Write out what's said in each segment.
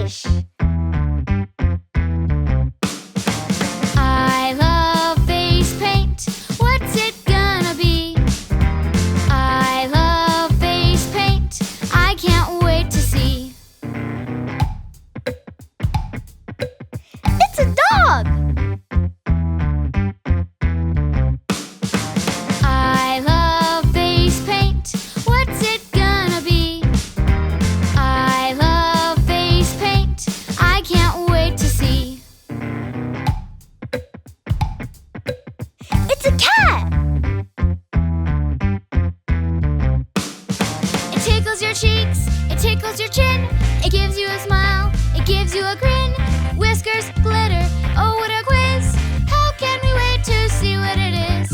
fish. I love face paint. What's it gonna be? I love face paint. I can't wait to see. It's a dog! I love face paint. What's it gonna be? I love face paint. I can't wait to see. It's a cat! It tickles your cheeks, it tickles your chin. It gives you a smile, it gives you a grin. Whiskers, glitter, oh what a quiz. How can we wait to see what it is?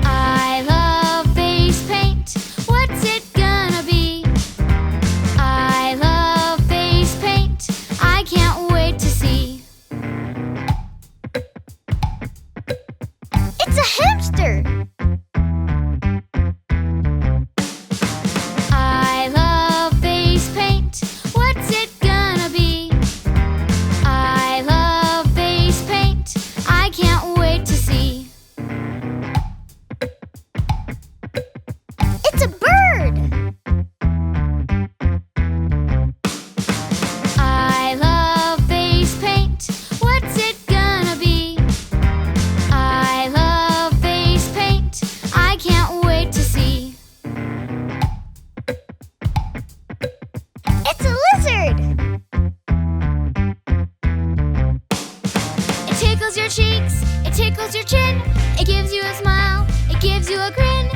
I love face paint. What's it gonna be? I love face paint. I can't wait to see. It's a hamster! I love face paint. What's it gonna be? I love face paint. I can't wait to see. It's a bird! I love face paint. What's it gonna be? I love face paint. I can't wait to see. It's a lizard! It tickles your cheeks, it tickles your chin. It gives you a smile, it gives you a grin.